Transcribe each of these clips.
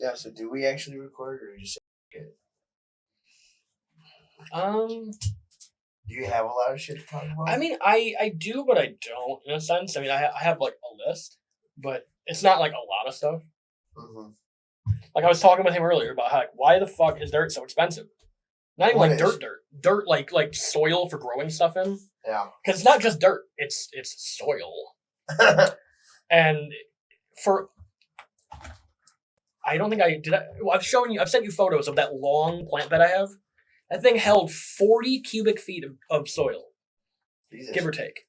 Yeah, so do we actually record or just say it? Do you have a lot of shit to talk about? I mean, I do, but I don't, in a sense. I mean, I have, like, a list, but it's not, like, a lot of stuff. Mm-hmm. Like, I was talking with him earlier about how, like, why the fuck is dirt so expensive? Not even, like, dirt. Dirt, like soil for growing stuff in. Yeah. Because it's not just dirt. It's soil. And for... I don't think I... Did I... Well, I've sent you photos of that long plant bed I have. That thing held 40 cubic feet of soil. Jesus. Give or take.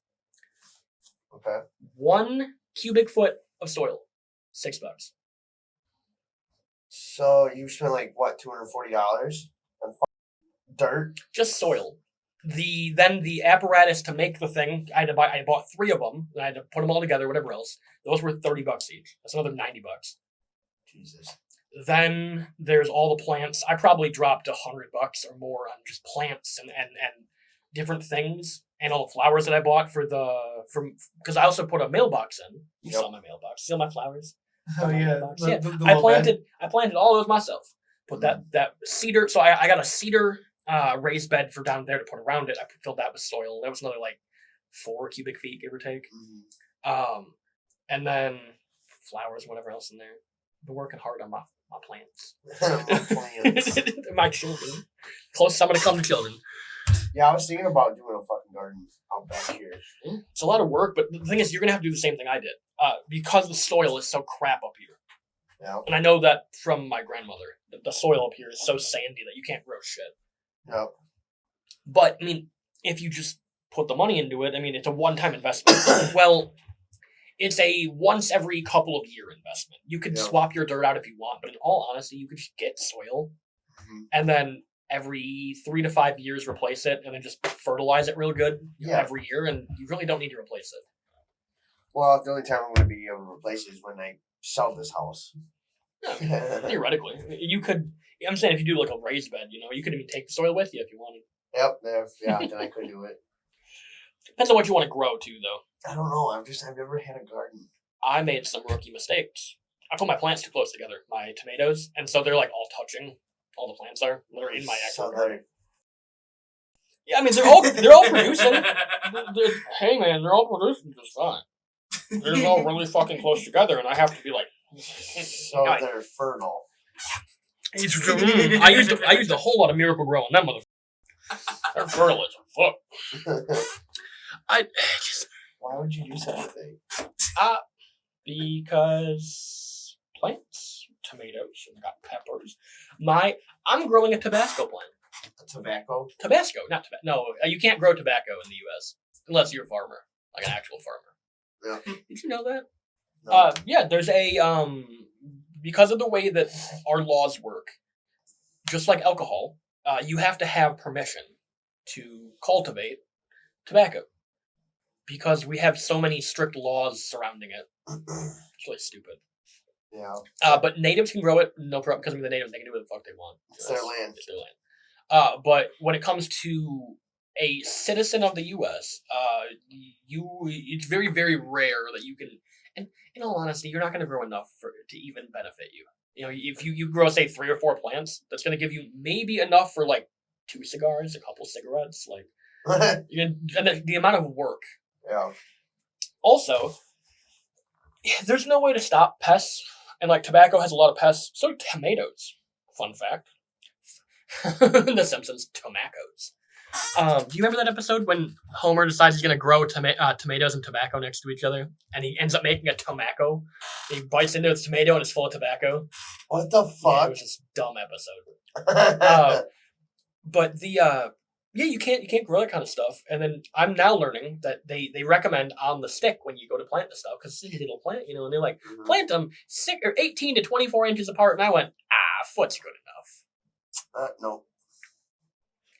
Okay. 1 cubic foot of soil. $6. So you spent like what, $240 on dirt? Just soil. Then the apparatus to make the thing, I bought 3 of them, and I had to put them all together, whatever else. Those were $30 each. That's another $90. Jesus. Then there's all the plants. I probably dropped $100 or more on just plants and different things, and all the flowers that I bought because I also put a mailbox in. You saw my mailbox. See all my flowers? Oh yeah. I planted all those myself. Put that cedar. So I got a cedar raised bed for down there to put around it. I filled that with soil. That was another like 4 cubic feet, give or take. Mm-hmm. And then flowers, whatever else in there. Been working hard on my plants. My children. Close summer to come to children. Yeah, I was thinking about doing a fucking garden out back here. It's a lot of work, but the thing is, you're going to have to do the same thing I did. Because the soil is so crap up here. Yeah. And I know that from my grandmother. The soil up here is so sandy that you can't grow shit. Yep. But, I mean, if you just put the money into it, I mean, it's a one-time investment. Well, it's a once every couple of year investment. You could swap your dirt out if you want, but in all honesty, you could just get soil and then every 3 to 5 years replace it and then just fertilize it real good every year, and you really don't need to replace it. Well, the only time I'm going to be able to replace it is when I sell this house. Yeah, theoretically. You could, I'm saying if you do like a raised bed, you could even take the soil with you if you wanted. Yep, then I could do it. Depends on what you want to grow too, though. I don't know. I've never had a garden. I made some rookie mistakes. I put my plants too close together, my tomatoes, and so they're like all touching. All the plants are. They're in my actual garden. Yeah, I mean they're all producing. Hey man, they're all producing just fine. They're all really fucking close together, and I have to be like. So they're fertile. I used a whole lot of Miracle Grow on them motherfuckers. They're fertile as fuck. Why would you do such a thing? Because plants, tomatoes, and got peppers. I'm growing a Tabasco plant. A tobacco? Tabasco, not tobacco. No, you can't grow tobacco in the U.S. unless you're a farmer, like an actual farmer. Yeah. Did you know that? No. Yeah, there's a because of the way that our laws work, just like alcohol, you have to have permission to cultivate tobacco. Because we have so many strict laws surrounding it. It's really stupid. Yeah. But natives can grow it, no problem, because the natives, they can do what the fuck they want. It's their land. It's their land. But when it comes to a citizen of the U.S., it's very, very rare that you can, and in all honesty, you're not going to grow enough to even benefit you. If you grow, say, 3 or 4 plants, that's going to give you maybe enough for, like, 2 cigars, a couple cigarettes, like, and the amount of work. Yeah. Also, there's no way to stop pests, and like tobacco has a lot of pests. So do tomatoes. Fun fact. The Simpsons, tomatoes. Do you remember that episode when Homer decides he's going to grow tomatoes and tobacco next to each other, and he ends up making a tomaco? He bites into his tomato and it's full of tobacco. What the fuck? Yeah, it was this dumb episode. But the you can't grow that kind of stuff. And then I'm now learning that they recommend on the stick when you go to plant the stuff, because it's a little plant, and they're like, plant them 18 to 24 inches apart. And I went, foot's good enough. No.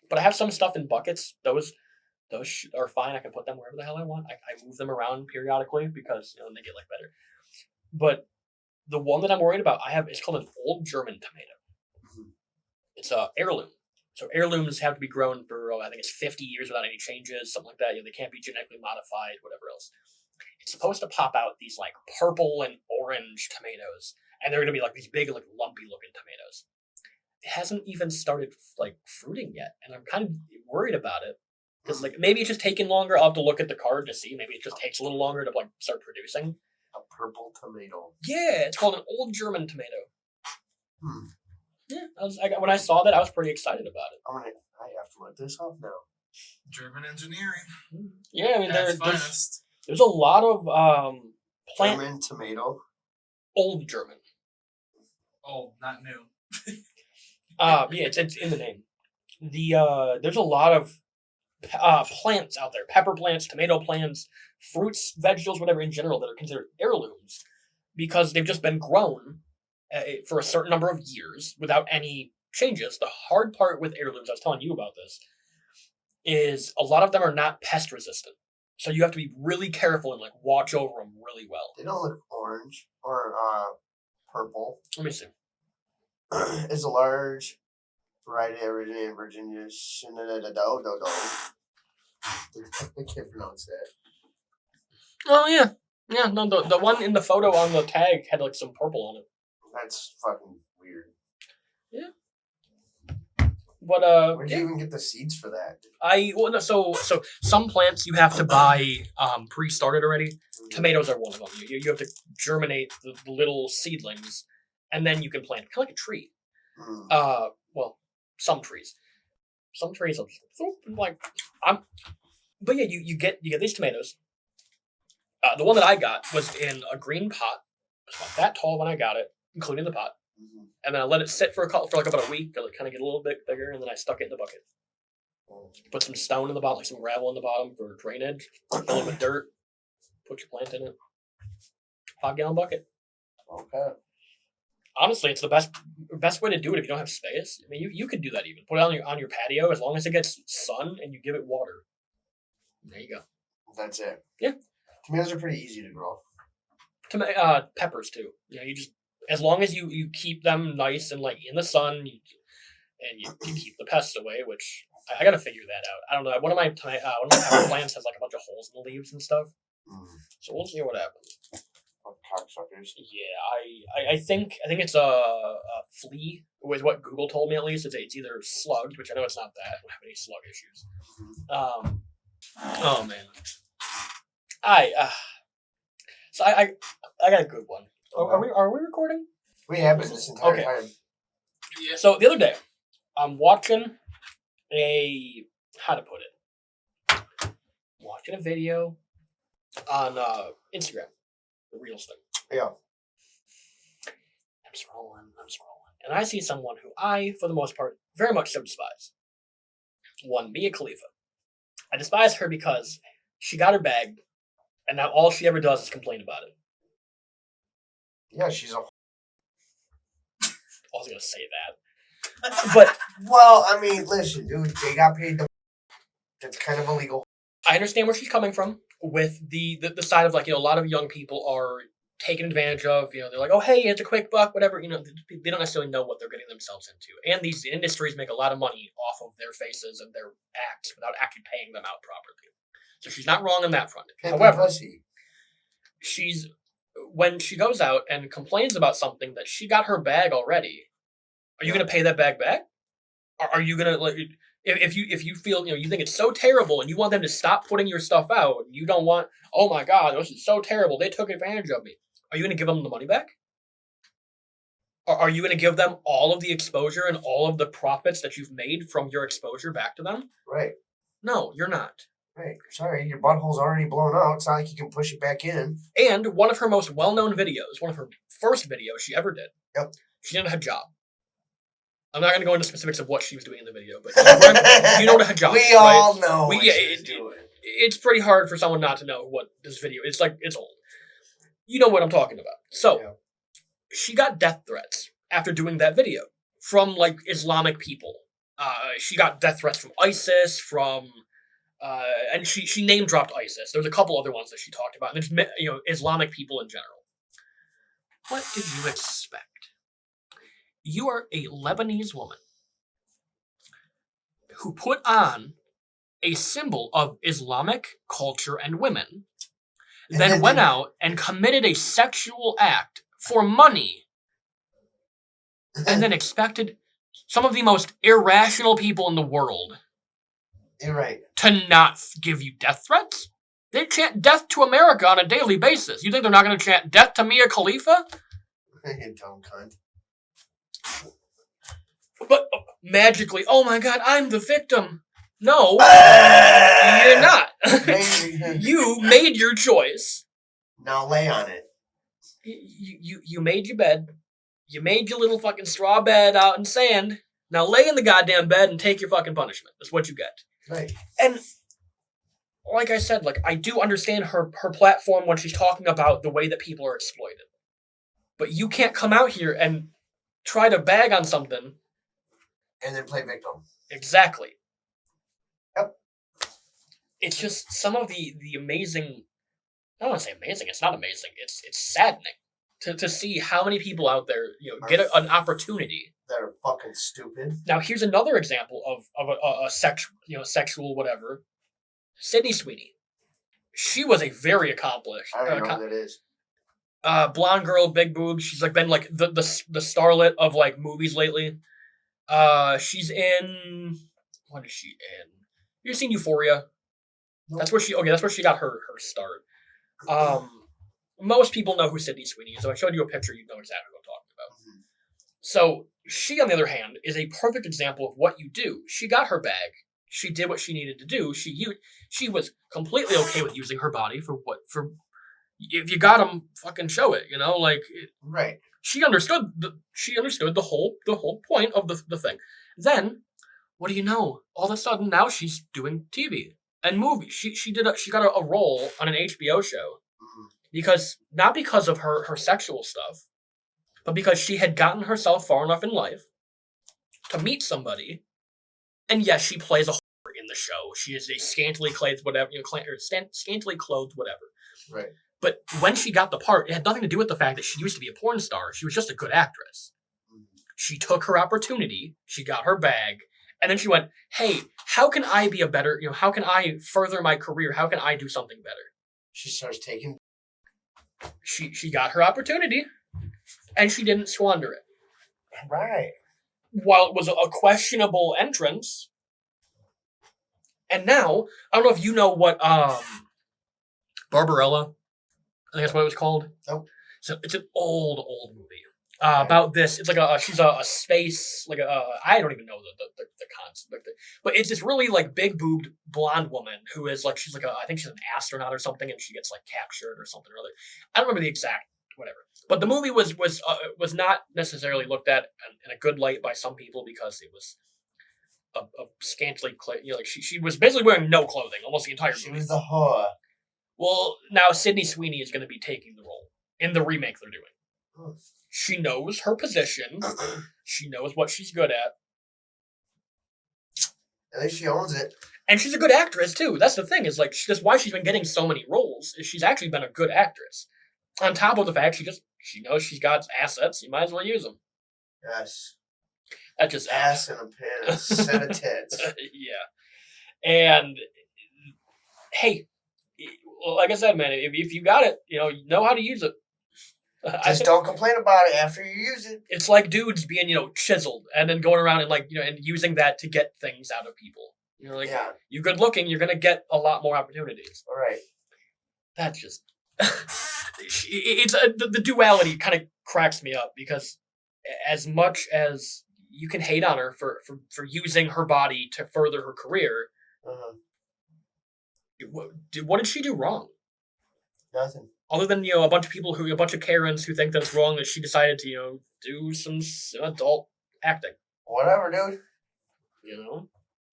But I have some stuff in buckets. Those are fine. I can put them wherever the hell I want. I move them around periodically because they get like better. But the one that I'm worried about, it's called an old German tomato. Mm-hmm. It's a heirloom. So heirlooms have to be grown for, I think it's 50 years without any changes, something like that. They can't be genetically modified, whatever else. It's supposed to pop out these like purple and orange tomatoes. and they're gonna be like these big, like lumpy looking tomatoes. It hasn't even started like fruiting yet, and I'm kind of worried about it because like maybe it's just taking longer. I'll have to look at the card to see. Maybe it just takes a little longer to like start producing. A purple tomato. Yeah, it's called an old German tomato. Hmm. Yeah, when I saw that, I was pretty excited about it. I have to look this up now. German engineering. Yeah, I mean That's finest. there's a lot of plant German tomato. old German. Oh, not new. Yeah, it's in the name. There's a lot of plants out there, pepper plants, tomato plants, fruits, vegetables, whatever in general that are considered heirlooms because they've just been grown for a certain number of years without any changes. The hard part with heirlooms, I was telling you about this, is a lot of them are not pest resistant. So you have to be really careful and like watch over them really well. They don't look orange or purple. Let me see. It's a large variety originating in Virginia. I can't pronounce that. Oh yeah, yeah. No, the one in the photo on the tag had like some purple on it. That's fucking weird. But where'd you even get the seeds for that? So some plants you have to buy pre-started already. Mm-hmm. Tomatoes are one of them. You have to germinate the little seedlings, and then you can plant kind of like a tree. Well, some trees. Some trees are like But yeah, you get these tomatoes. The one that I got was in a green pot. It was about that tall when I got it, including the pot. Mm-hmm. And then I let it sit for like about a week to kind of get a little bit bigger, and then I stuck it in the bucket. Put some stone in the bottom, like some gravel in the bottom for drainage. Fill it with dirt. Put your plant in it. 5-gallon bucket. Okay. Honestly, it's the best way to do it if you don't have space. I mean, you could do that even. Put it on your patio as long as it gets sun and you give it water. There you go. That's it. Yeah. Tomatoes are pretty easy to grow. Peppers too. You know, you just as long as you keep them nice and like in the sun, you keep the pests away. Which I got to figure that out. I don't know. One of my pepper plants has like a bunch of holes in the leaves and stuff. So we'll see what happens. Cocksuckers. Yeah, I think it's a flea. With what Google told me at least, it's either slugged, which I know it's not that. I don't have any slug issues. Oh man. So I got a good one. Okay. Are we recording? We have been this entire time. Yeah. So the other day, I'm watching watching a video on Instagram, the Reels thing. Yeah. I'm scrolling, and I see someone who I, for the most part, very much so despise. One, Mia Khalifa. I despise her because she got her bag, and now all she ever does is complain about it. Yeah, she's a... I was going to say that. But... Well, I mean, listen, dude, they got paid the... That's kind of illegal. I understand where she's coming from with the side of, like, you know, a lot of young people are taken advantage of. You know, they're like, oh, hey, it's a quick buck, whatever. You know, they don't necessarily know what they're getting themselves into. And these industries make a lot of money off of their faces and their acts without actually paying them out properly. So she's not wrong on that front. However, when she goes out and complains about something that she got her bag already, are you going to pay that bag back? Are you going to, like, if you feel, you know, you think it's so terrible and you want them to stop putting your stuff out, and you don't want, oh my God, this is so terrible, they took advantage of me. Are you going to give them the money back? Or are you going to give them all of the exposure and all of the profits that you've made from your exposure back to them? Right. No, you're not. Right. Sorry, your butthole's already blown out. It's not like you can push it back in. And one of her most well-known videos, one of her first videos she ever did, she did a hijab. I'm not going to go into specifics of what she was doing in the video, but you know what a hijab is, We all know what she's doing. It's pretty hard for someone not to know what this video is. Like, it's old. You know what I'm talking about. So, she got death threats after doing that video from, like, Islamic people. She got death threats from ISIS, from... and she name dropped ISIS. There's a couple other ones that she talked about. And there's, you know, Islamic people in general. What did you expect? You are a Lebanese woman who put on a symbol of Islamic culture and women, then went out and committed a sexual act for money and then expected some of the most irrational people in the world You're right. to not give you death threats? They chant death to America on a daily basis. You think they're not going to chant death to Mia Khalifa? You dumb cunt. But magically, oh my god, I'm the victim. No, Ah! you're not. Maybe. You made your choice. Now lay on it. You made your bed. You made your little fucking straw bed out in sand. Now lay in the goddamn bed and take your fucking punishment. That's what you get. Right. And like I said, like I do understand her platform when she's talking about the way that people are exploited. But you can't come out here and try to bag on something. And then play victim. Exactly. Yep. It's just some of the amazing. I don't want to say amazing. It's not amazing. It's saddening to see how many people out there get an opportunity. They're fucking stupid. Now here's another example of a sexual whatever. Sydney Sweeney. She was a very accomplished. I don't know who that is. Blonde girl, big boobs. She's like been like the starlet of like movies lately. She's in. What is she in? You seen Euphoria? Nope. That's where she got her start. Most people know who Sydney Sweeney is. So I showed you a picture, you know exactly what I'm talking about. Mm-hmm. So she, on the other hand, is a perfect example of what you do. She got her bag. She did what she needed to do. She was completely okay with using her body for if you got them, fucking show it. Right. She understood the whole point of the thing. Then, what do you know? All of a sudden, now she's doing TV and movies. She got a role on an HBO show not because of her sexual stuff, but because she had gotten herself far enough in life to meet somebody. And yes, she plays a whore in the show. She is a scantily clothed whatever, scantily clothed whatever. Right. But when she got the part, it had nothing to do with the fact that she used to be a porn star. She was just a good actress. She took her opportunity. She got her bag. And then she went, hey, how can I be a better, how can I further my career? How can I do something better? She starts taking. She got her opportunity, and she didn't squander it. Right. While it was a questionable entrance, and now, I don't know if you know what, Barbarella, I think that's what it was called. Nope. So it's an old movie. About this, it's like she's a space, like I don't even know the concept, but it's this really like big boobed blonde woman who is like, she's like I think she's an astronaut or something, and she gets like captured or something or other. I don't remember the exact whatever, but the movie was not necessarily looked at in a good light by some people because it was a scantily like she was basically wearing no clothing almost the entire movie. She was a whore. Well, now Sydney Sweeney is going to be taking the role in the remake they're doing. Oh. She knows her position. She knows what she's good at. At least she owns it. And she's a good actress, too. That's the thing, is like, that's why she's been getting so many roles, is she's actually been a good actress. On top of the fact she knows she's got assets, you might as well use them. Yes. That just ass and a pen, a set of tits. Yeah. And, hey, like I said, man, if you got it, you know how to use it. Just don't complain about it after you use it. It's like dudes being, chiseled and then going around and and using that to get things out of people. You're good looking, you're gonna get a lot more opportunities. All right. That's just it's the duality kind of cracks me up because as much as you can hate on her for using her body to further her career, what did she do wrong? Nothing. Other than, a bunch of Karens who think that it's wrong that she decided to, do some adult acting. Whatever, dude.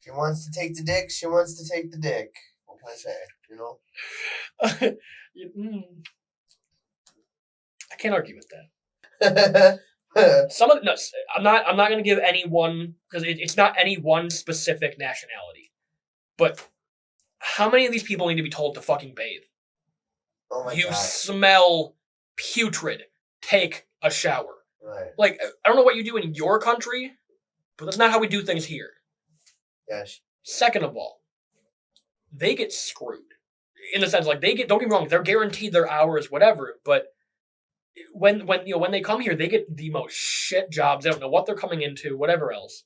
She wants to take the dick, she wants to take the dick. What can I say, I can't argue with that. I'm not going to give any one, because it's not any one specific nationality. But how many of these people need to be told to fucking bathe? Oh my you God. Smell putrid. Take a shower. Right. Like, I don't know what you do in your country, but that's not how we do things here. Yes. Second of all, they get screwed. In the sense, like, don't get me wrong, they're guaranteed their hours, whatever, but when they come here, they get the most shit jobs. They don't know what they're coming into, whatever else.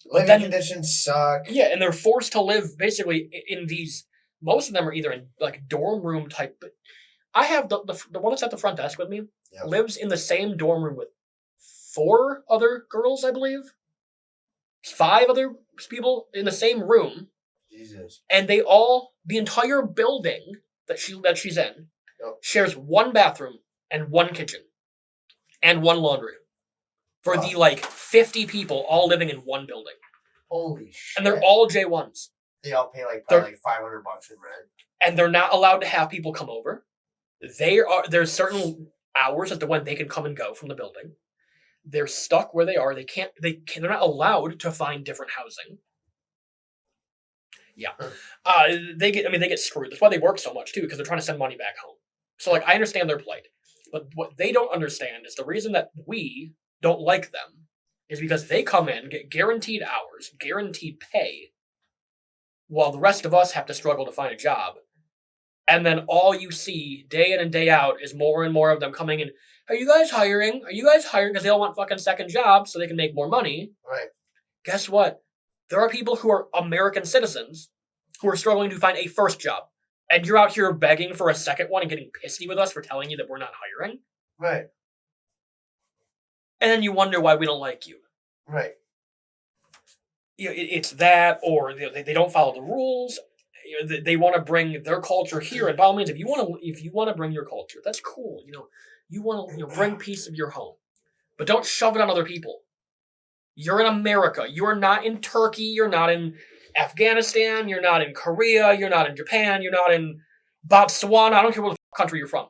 Living conditions suck. Yeah, and they're forced to live basically in these. Most of them are either in like dorm room type. But I have the one that's at the front desk with me lives in the same dorm room with 4 other girls, I believe. 5 other people in the same room. Jesus. And the entire building that she's in shares 1 bathroom and 1 kitchen and 1 laundry for the like 50 people all living in 1 building. Holy shit. And they're all J1s. They all pay like probably like $500 in rent. And they're not allowed to have people come over. There's certain hours as to when they can come and go from the building. They're stuck where they are. They're not allowed to find different housing. Yeah. They get screwed. That's why they work so much too, because they're trying to send money back home. So like I understand their plight. But what they don't understand is the reason that we don't like them is because they come in, get guaranteed hours, guaranteed pay, while the rest of us have to struggle to find a job. And then all you see day in and day out is more and more of them coming in. Are you guys hiring? Are you guys hiring? Because they all want fucking second jobs so they can make more money. Right. Guess what? There are people who are American citizens who are struggling to find a first job. And you're out here begging for a second one and getting pissy with us for telling you that we're not hiring. Right. And then you wonder why we don't like you. Right. It's that, or they don't follow the rules. They want to bring their culture here, and by all means, if you want to bring your culture, that's cool. You want to bring peace of your home, but don't shove it on other people. You're in America. You're not in Turkey. You're not in Afghanistan. You're not in Korea. You're not in Japan. You're not in Botswana. I don't care what country you're from.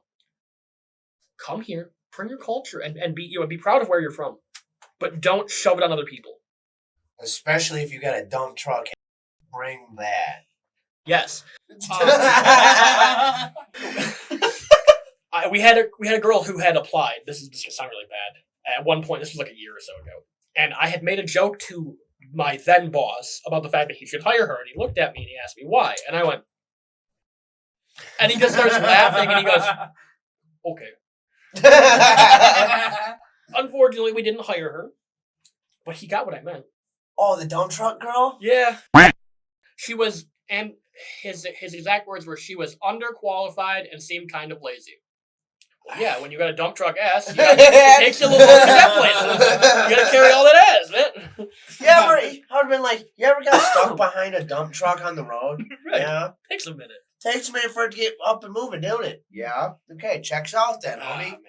Come here, bring your culture, and be proud of where you're from, but don't shove it on other people. Especially if you got a dump truck, bring that. Yes. We had a girl who had applied. This is going to sound really bad. At one point, this was like a year or so ago, and I had made a joke to my then boss about the fact that he should hire her, and he looked at me and he asked me why, and I went, and he just starts laughing, and he goes, "Okay." Unfortunately, we didn't hire her, but he got what I meant. Oh, the dump truck girl? Yeah. She was, and his exact words were, she was underqualified and seemed kind of lazy. Well, yeah, when you got a dump truck ass, it takes you a little longer to get places. You gotta carry all that ass, man. I would've been like, you ever got stuck behind a dump truck on the road? Right. Yeah. Takes a minute. Takes a minute for it to get up and moving, don't it? Yeah. Okay, checks out then, homie. Man.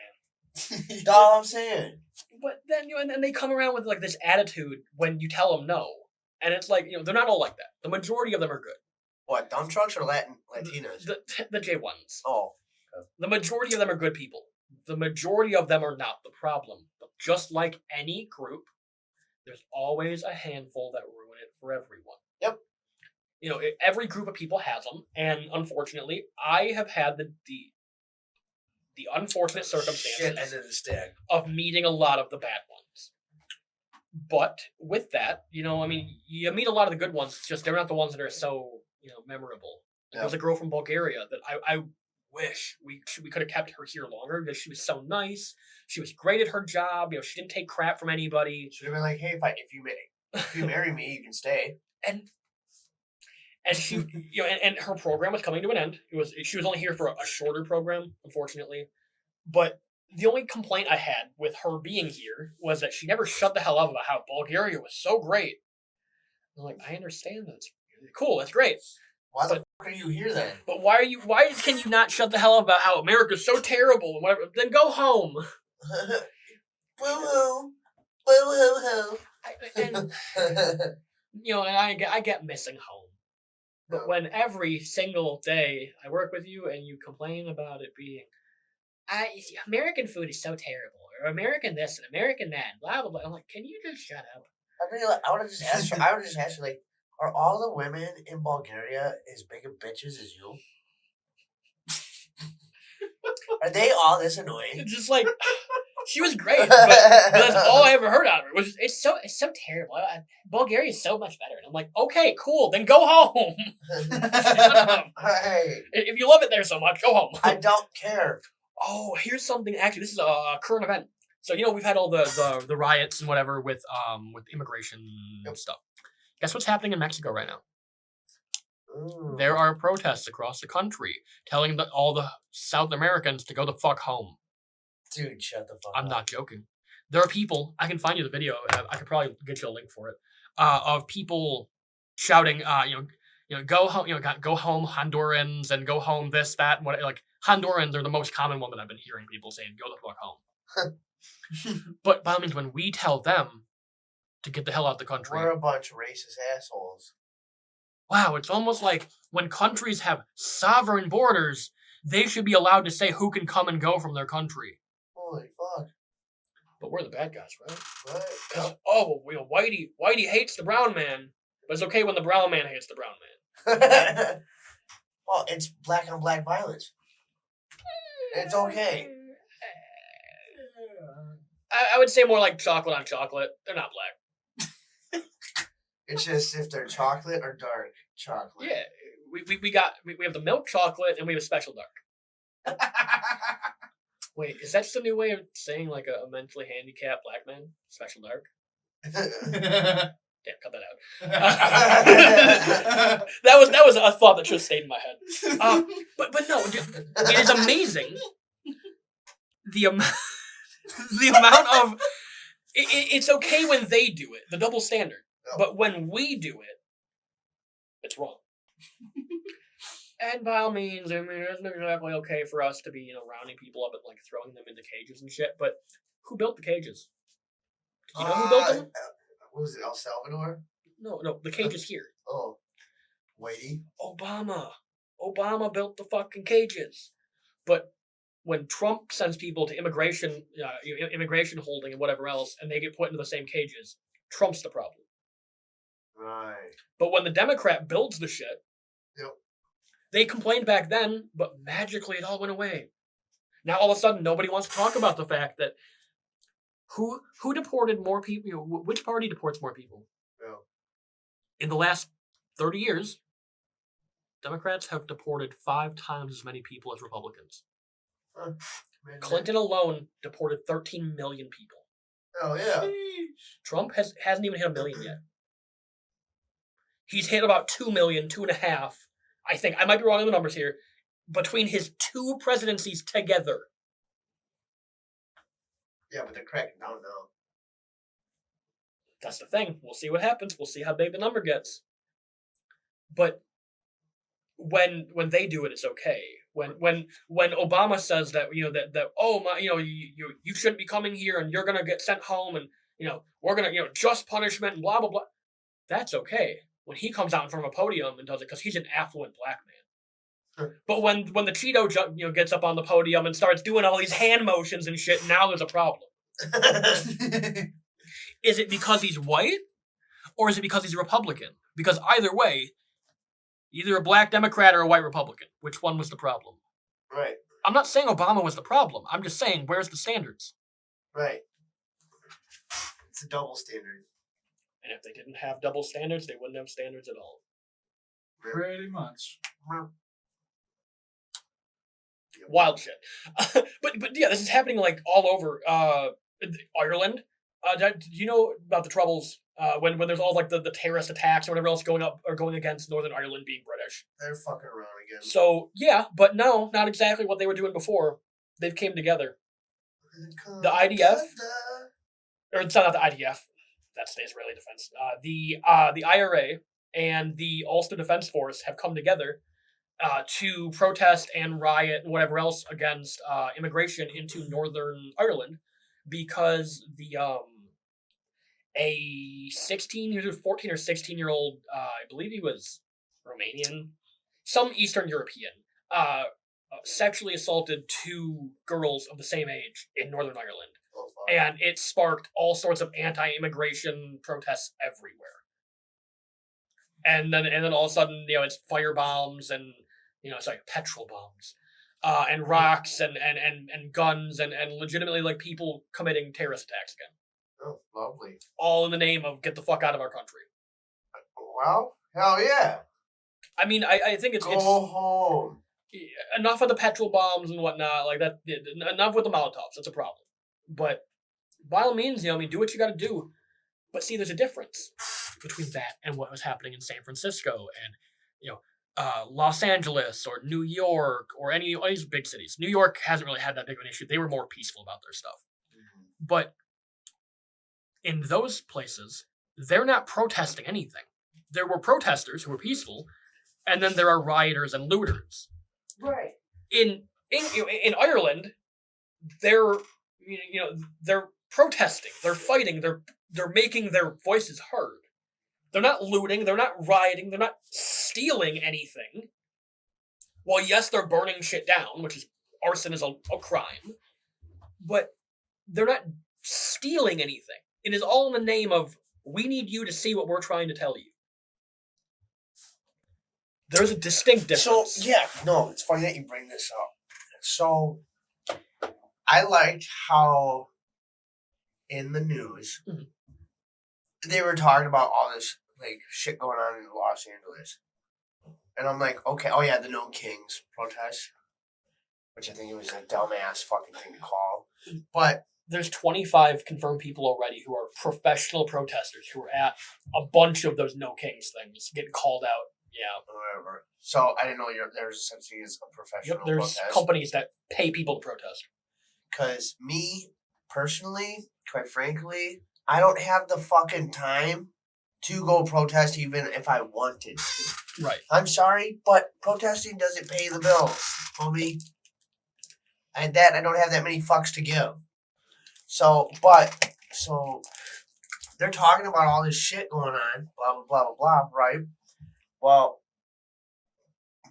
That's all I'm saying. But then, and they come around with like this attitude when you tell them no. And it's like, they're not all like that. The majority of them are good. What, dump trucks or Latinas? The J1s. Oh. Okay. The majority of them are good people. The majority of them are not the problem. But just like any group, there's always a handful that ruin it for everyone. Yep. Every group of people has them. And unfortunately, I have had the unfortunate circumstances of meeting a lot of the bad ones. But with that, you meet a lot of the good ones. It's just they're not the ones that are so, memorable. There was a girl from Bulgaria that I wish we could have kept her here longer because she was so nice. She was great at her job. She didn't take crap from anybody. Should have been like, hey, if you marry me, you can stay. And she, and her program was coming to an end. She was only here for a shorter program, unfortunately. But the only complaint I had with her being here was that she never shut the hell up about how Bulgaria was so great. I'm like, I understand that. It's cool. That's great. Why the fuck are you here then? But why can you not shut the hell up about how America's so terrible and whatever? Then go home. Woo-hoo. Woo-hoo-hoo. And I get missing home. But when every single day I work with you and you complain about it being, American food is so terrible, or American this and American that, and blah blah blah. I'm like, can you just shut up? I would have just asked her, like, are all the women in Bulgaria as big of bitches as you? Are they all this annoying? It's just like, she was great, but that's all I ever heard out of her. Was it's so terrible. Bulgaria is so much better, and I'm like, okay, cool, then go home. Hey, if you love it there so much, go home. I don't care. Oh, here's something. Actually, this is a current event. So we've had all the riots and whatever with immigration stuff. Guess what's happening in Mexico right now? Ooh. There are protests across the country telling all the South Americans to go the fuck home. Dude, shut the fuck up. I'm not joking. There are people. I can find you the video. I could probably get you a link for it. Of people shouting, go home, go home, Hondurans, and go home this, that, and what. Like Hondurans are the most common one that I've been hearing people saying, go the fuck home. But by all means, when we tell them to get the hell out of the country, we're a bunch of racist assholes. Wow, it's almost like when countries have sovereign borders, they should be allowed to say who can come and go from their country. Holy fuck. But we're the bad guys, right? What? Because, Whitey hates the brown man, but it's okay when the brown man hates the brown man. Well, it's black on black violence. It's okay. I would say more like chocolate on chocolate. They're not black. It's just if they're chocolate or dark chocolate. Yeah, we have the milk chocolate and we have a special dark. Wait, is that just a new way of saying like a mentally handicapped black man? Special dark? Damn, cut that out. that was a thought that just stayed in my head. But no, it is amazing the amount of it's okay when they do it, the double standard. No. But when we do it, it's wrong. And by all means, I mean, it's not exactly okay for us to be, rounding people up and like throwing them into cages and shit. But who built the cages? Do you know who built them? What was it, El Salvador? No, the cages here. Oh, Whitey. Obama built the fucking cages. But when Trump sends people to immigration holding and whatever else, and they get put into the same cages, Trump's the problem. Right. But when the Democrat builds the shit, yep. They complained back then, but magically it all went away. Now all of a sudden nobody wants to talk about the fact that who deported more people? Which party deports more people? Yeah. In the last 30 years, Democrats have deported 5 times as many people as Republicans. Clinton alone deported 13 million people. Oh yeah. Trump hasn't even hit 1 million yet. He's hit about 2 million, 2.5. I think I might be wrong on the numbers here. Between his 2 presidencies together. Yeah, but they're cracking down now. That's the thing. We'll see what happens. We'll see how big the number gets. But when they do it, it's okay. When Obama says that you shouldn't be coming here and you're gonna get sent home and we're gonna just punishment and blah blah blah, that's okay. When he comes out in front of a podium and does it because he's an affluent black man. Sure. But when the Cheeto gets up on the podium and starts doing all these hand motions and shit, now there's a problem. Is it because he's white, or is it because he's a Republican? Because either way, either a black Democrat or a white Republican. Which one was the problem? Right. I'm not saying Obama was the problem. I'm just saying, where's the standards? Right. It's a double standard. And if they didn't have double standards, they wouldn't have standards at all. Pretty much. Wild shit. but yeah, this is happening like all over Ireland. Do you know about the troubles when there's all like the terrorist attacks or whatever else going up or going against Northern Ireland being British? They're fucking around again. So yeah, but no, not exactly what they were doing before. They've came together. The IDF, or it's not the IDF. That's the Israeli Defense. The IRA and the Ulster Defense Force have come together to protest and riot and whatever else against immigration into Northern Ireland because a 14 or 16-year-old, I believe he was Romanian, some Eastern European, sexually assaulted 2 girls of the same age in Northern Ireland. And it sparked all sorts of anti-immigration protests everywhere. And then all of a sudden, it's fire bombs and petrol bombs, and rocks and guns and legitimately like people committing terrorist attacks again. Oh, lovely. All in the name of get the fuck out of our country. Well, hell yeah. I mean, I think it's home. enough of the petrol bombs and whatnot, like that. Enough with the Molotovs. That's a problem. But by all means, do what you got to do. But see, there's a difference between that and what was happening in San Francisco and Los Angeles or New York or any of these big cities. New York hasn't really had that big of an issue. They were more peaceful about their stuff. But in those places, they're not protesting anything. There were protesters who were peaceful, and then there are rioters and looters. Right. In Ireland, they're protesting, they're fighting, they're making their voices heard. They're not looting, they're not rioting, they're not stealing anything. Well, yes, they're burning shit down, which is arson is a crime, but they're not stealing anything. It is all in the name of we need you to see what we're trying to tell you. There's a distinct difference. So, it's funny that you bring this up. So, I liked how in the news they were talking about all this shit going on in Los Angeles. And I'm like, okay, oh yeah, the No Kings protest, which I think it was a dumbass fucking thing to call. But there's 25 confirmed people already who are professional protesters who are at a bunch of those No Kings things getting called out. Yeah. Whatever. So I didn't know there's such thing as a professional there's protest. Companies that pay people to protest. Because me, personally, quite frankly, I don't have the fucking time to go protest even if I wanted to. Right. I'm sorry, but protesting doesn't pay the bills, homie. And that I don't have that many fucks to give. So they're talking about all this shit going on, blah, blah, blah, blah, blah, right? Well,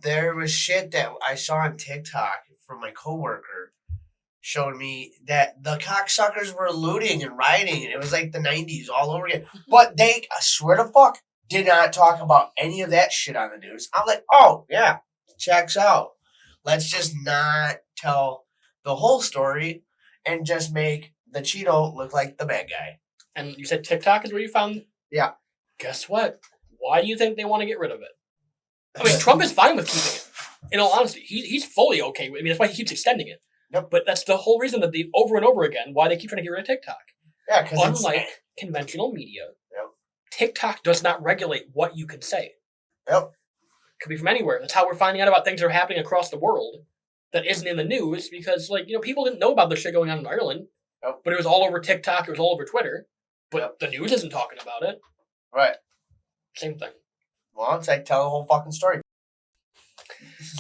there was shit that I saw on TikTok from my coworker showed me that the cocksuckers were looting and rioting, and it was like the 90s all over again. But they, I swear to fuck, did not talk about any of that shit on the news. I'm like, oh, yeah, checks out. Let's just not tell the whole story and just make the Cheeto look like the bad guy. And you said TikTok is where you found... Yeah. Guess what? Why do you think they want to get rid of it? I mean, Trump is fine with keeping it. In all honesty, he's fully okay with it. I mean, that's why he keeps extending it. Yep. But that's the whole reason that they, over and over again, why they keep trying to get rid of TikTok. Yeah, because unlike conventional media, TikTok does not regulate what you can say. Yep. Could be from anywhere. That's how we're finding out about things that are happening across the world that isn't in the news because, people didn't know about the shit going on in Ireland. Yep. But it was all over TikTok. It was all over Twitter. But the news isn't talking about it. Right. Same thing. Well, it's like tell the whole fucking story.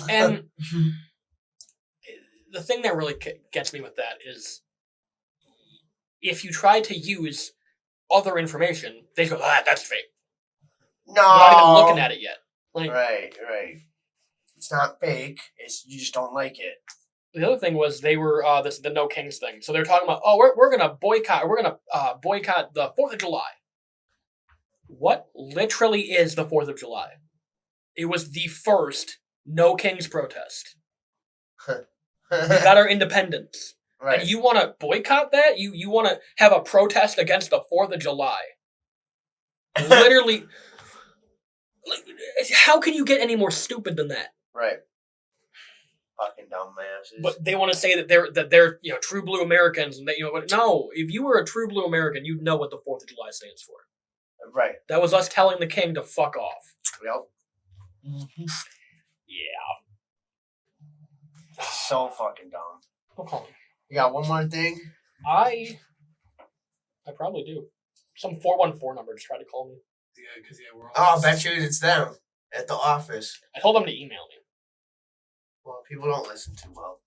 And the thing that really gets me with that is if you try to use other information, they go, that's fake. No. You're not even looking at it yet. Right. It's not fake. You just don't like it. The other thing was they were the No Kings thing. So they're talking about, we're gonna boycott. We're gonna boycott the 4th of July. What literally is the 4th of July? It was the first No Kings protest. We got our independence. Right. And you want to boycott that? You want to have a protest against the 4th of July? Literally, how can you get any more stupid than that? Right. Fucking dumbasses. But they want to say that they're true blue Americans, and no. If you were a true blue American, you'd know what the 4th of July stands for. Right. That was us telling the king to fuck off. Yep. Mm-hmm. Yeah. So fucking dumb. Okay. You got one more thing? I probably do. Some 414 number just tried to call me. Yeah, because we're all... Oh, I bet you it's them at the office. I told them to email me. Well, people don't listen too well.